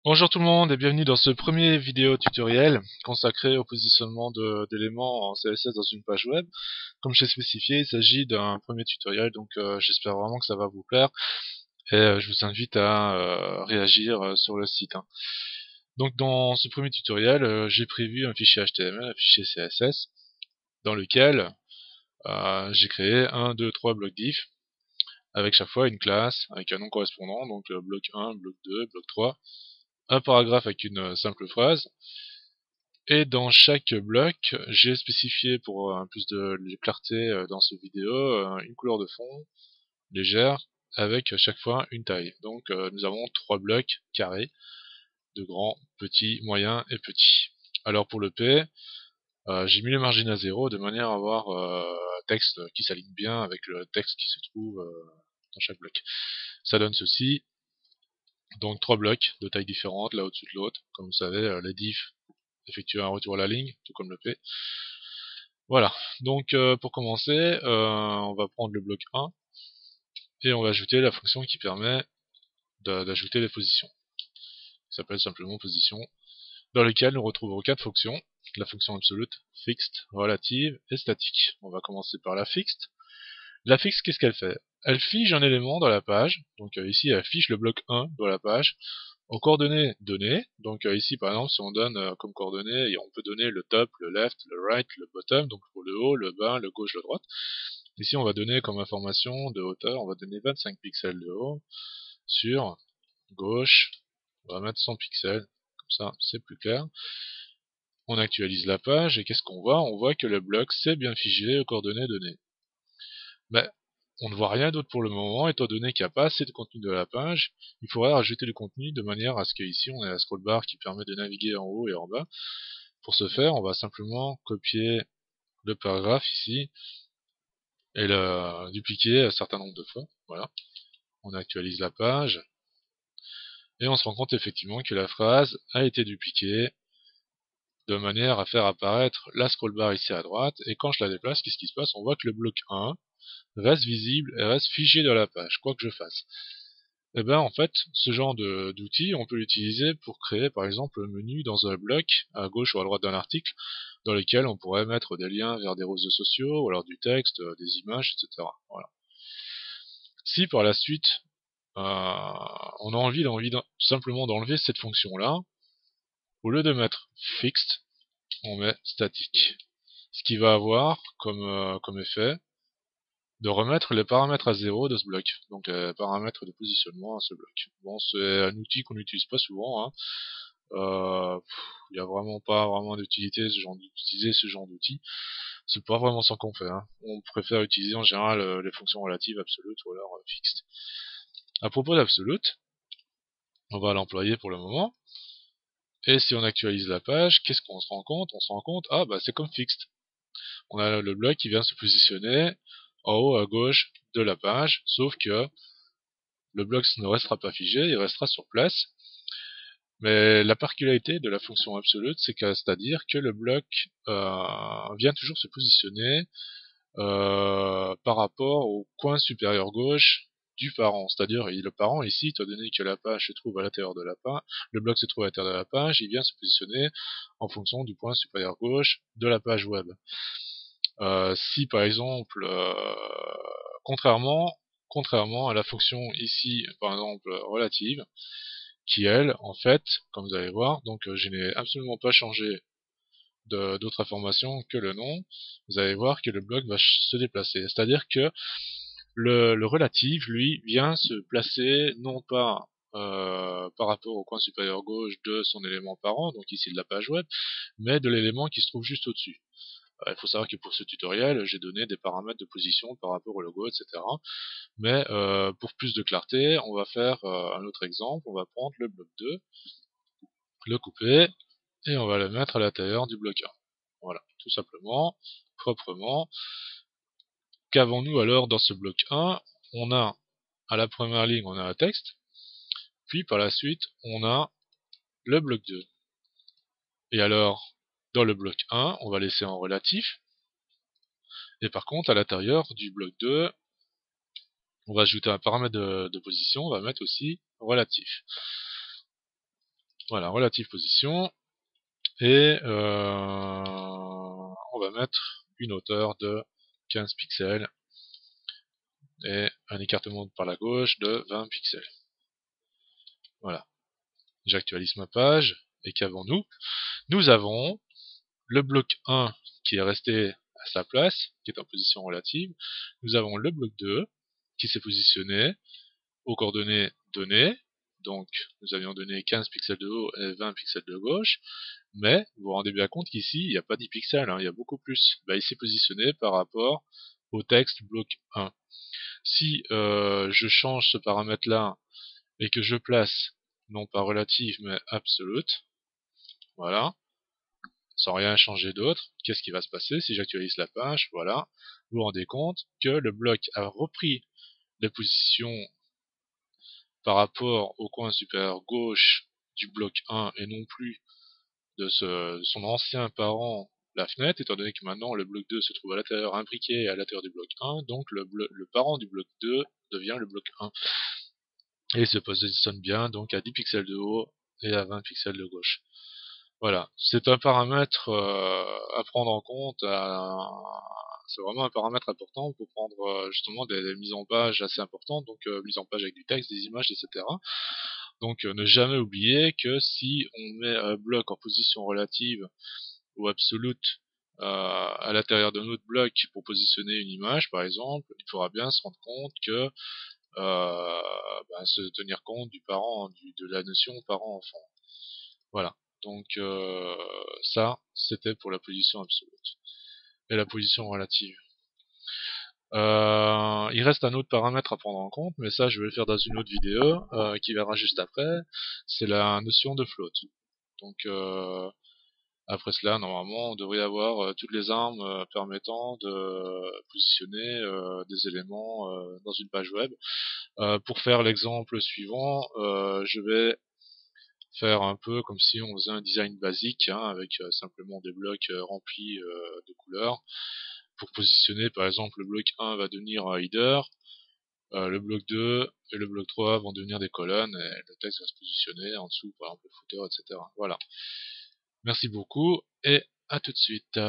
Bonjour tout le monde et bienvenue dans ce premier vidéo tutoriel consacré au positionnement d'éléments en CSS dans une page web. Comme j'ai spécifié, il s'agit d'un premier tutoriel, donc j'espère vraiment que ça va vous plaire et je vous invite à réagir sur le site. Donc dans ce premier tutoriel, j'ai prévu un fichier HTML, un fichier CSS, dans lequel j'ai créé 1, 2, 3 blocs diff, avec chaque fois une classe, avec un nom correspondant, donc bloc 1, bloc 2, bloc 3, un paragraphe avec une simple phrase. Et dans chaque bloc, j'ai spécifié pour un plus de clarté dans cette vidéo une couleur de fond légère avec à chaque fois une taille. Donc nous avons 3 blocs carrés de grand, petit, moyen et petit. Alors pour le P, j'ai mis les margines à 0 de manière à avoir un texte qui s'aligne bien avec le texte qui se trouve dans chaque bloc. Ça donne ceci. Donc 3 blocs de tailles différentes l'un au-dessus de l'autre. Comme vous savez, les diffs effectuent un retour à la ligne, tout comme le P. Voilà, donc pour commencer, on va prendre le bloc 1 et on va ajouter la fonction qui permet d'ajouter les positions. Ça s'appelle simplement position, dans lequel nous retrouvons 4 fonctions, la fonction absolute, fixed, relative et statique. On va commencer par la fixed. La fixed, qu'est-ce qu'elle fait? Elle fige un élément dans la page, donc ici elle fiche le bloc 1 dans la page, aux coordonnées données. Donc ici par exemple si on donne comme coordonnées, on peut donner le top, le left, le right, le bottom, donc pour le haut, le bas, le gauche, le droite. Ici on va donner comme information de hauteur, on va donner 25 pixels de haut sur gauche, on va mettre 100 pixels, comme ça c'est plus clair. On actualise la page et qu'est-ce qu'on voit? On voit que le bloc c'est bien figé aux coordonnées données. Mais on ne voit rien d'autre pour le moment, étant donné qu'il n'y a pas assez de contenu de la page. Il faudrait rajouter du contenu de manière à ce qu'ici on ait la scroll bar qui permet de naviguer en haut et en bas. Pour ce faire, on va simplement copier le paragraphe ici et le dupliquer un certain nombre de fois. Voilà. On actualise la page et on se rend compte effectivement que la phrase a été dupliquée de manière à faire apparaître la scroll bar ici à droite. Et quand je la déplace, qu'est-ce qui se passe? On voit que le bloc 1 reste visible et reste figé dans la page, quoi que je fasse. Et ben en fait, ce genre d'outil, on peut l'utiliser pour créer par exemple un menu dans un bloc, à gauche ou à droite d'un article, dans lequel on pourrait mettre des liens vers des réseaux sociaux, ou alors du texte, des images, etc. Voilà. Si par la suite, on a envie simplement d'enlever cette fonction-là, au lieu de mettre fixed, on met statique. Ce qui va avoir comme effet de remettre les paramètres à 0 de ce bloc, donc les paramètres de positionnement à ce bloc. Bon, c'est un outil qu'on n'utilise pas souvent, hein. Il n'y a vraiment pas vraiment d'utilité d'utiliser ce genre d'outil. C'est pas vraiment ça qu'on fait, hein. On préfère utiliser en général les fonctions relatives, absolutes ou alors fixed. À propos d'absolute, on va l'employer pour le moment. Et si on actualise la page, qu'est-ce qu'on se rend compte? On se rend compte, ah bah c'est comme fixed. On a le bloc qui vient se positionner en haut à gauche de la page, sauf que le bloc ne restera pas figé, il restera sur place. Mais la particularité de la fonction absolute, c'est-à-dire que le bloc vient toujours se positionner par rapport au coin supérieur gauche du parent. C'est-à-dire le parent ici, étant donné que la page se trouve à l'intérieur de la page, le bloc se trouve à l'intérieur de la page, il vient se positionner en fonction du point supérieur gauche de la page web. Si par exemple, contrairement à la fonction ici, par exemple relative, qui elle, en fait, comme vous allez voir, donc je n'ai absolument pas changé d'autres informations que le nom, vous allez voir que le bloc va se déplacer. C'est-à-dire que le relatif, lui, vient se placer non pas par rapport au coin supérieur gauche de son élément parent, donc ici de la page web, mais de l'élément qui se trouve juste au-dessus. Il faut savoir que pour ce tutoriel, j'ai donné des paramètres de position par rapport au logo, etc. Mais pour plus de clarté, on va faire un autre exemple. On va prendre le bloc 2, le couper, et on va le mettre à l'intérieur du bloc 1. Voilà, tout simplement, proprement. Qu'avons-nous alors dans ce bloc 1? On a, à la première ligne, on a un texte, puis par la suite, on a le bloc 2. Et alors, dans le bloc 1, on va laisser en relatif, et par contre, à l'intérieur du bloc 2, on va ajouter un paramètre de position, on va mettre aussi relatif. Voilà, relative position. Et on va mettre une hauteur de 15 pixels et un écartement par la gauche de 20 pixels. Voilà. J'actualise ma page et qu'avons-nous? Nous avons le bloc 1 qui est resté à sa place, qui est en position relative. Nous avons le bloc 2 qui s'est positionné aux coordonnées données. Donc nous avions donné 15 pixels de haut et 20 pixels de gauche. Mais vous vous rendez bien compte qu'ici, il n'y a pas 10 pixels, hein, il y a beaucoup plus. Il s'est positionné par rapport au texte bloc 1. Si je change ce paramètre-là et que je place, non pas relative, mais absolute, voilà, sans rien changer d'autre, qu'est-ce qui va se passer si j'actualise la page? Voilà, vous vous rendez compte que le bloc a repris les positions par rapport au coin supérieur gauche du bloc 1 et non plus de son ancien parent, la fenêtre, étant donné que maintenant le bloc 2 se trouve à l'intérieur imbriqué à l'intérieur du bloc 1, donc le parent du bloc 2 devient le bloc 1. Et il se positionne bien donc à 10 pixels de haut et à 20 pixels de gauche. Voilà, c'est un paramètre à prendre en compte, c'est vraiment un paramètre important pour prendre justement des mises en page assez importantes, donc mise en page avec du texte, des images, etc. Donc ne jamais oublier que si on met un bloc en position relative ou absolute à l'intérieur d'un autre bloc pour positionner une image par exemple, il faudra bien se rendre compte que se tenir compte du parent, de la notion parent-enfant. Voilà. Donc ça, c'était pour la position absolue. Et la position relative. Il reste un autre paramètre à prendre en compte, mais ça je vais le faire dans une autre vidéo qui verra juste après. C'est la notion de float. Donc après cela, normalement, on devrait avoir toutes les armes permettant de positionner des éléments dans une page web. Pour faire l'exemple suivant, je vais faire un peu comme si on faisait un design basique, hein, avec simplement des blocs remplis de couleurs. Pour positionner, par exemple, le bloc 1 va devenir un header, le bloc 2 et le bloc 3 vont devenir des colonnes, et le texte va se positionner en dessous, par exemple le footer, etc. Voilà. Merci beaucoup, et à tout de suite.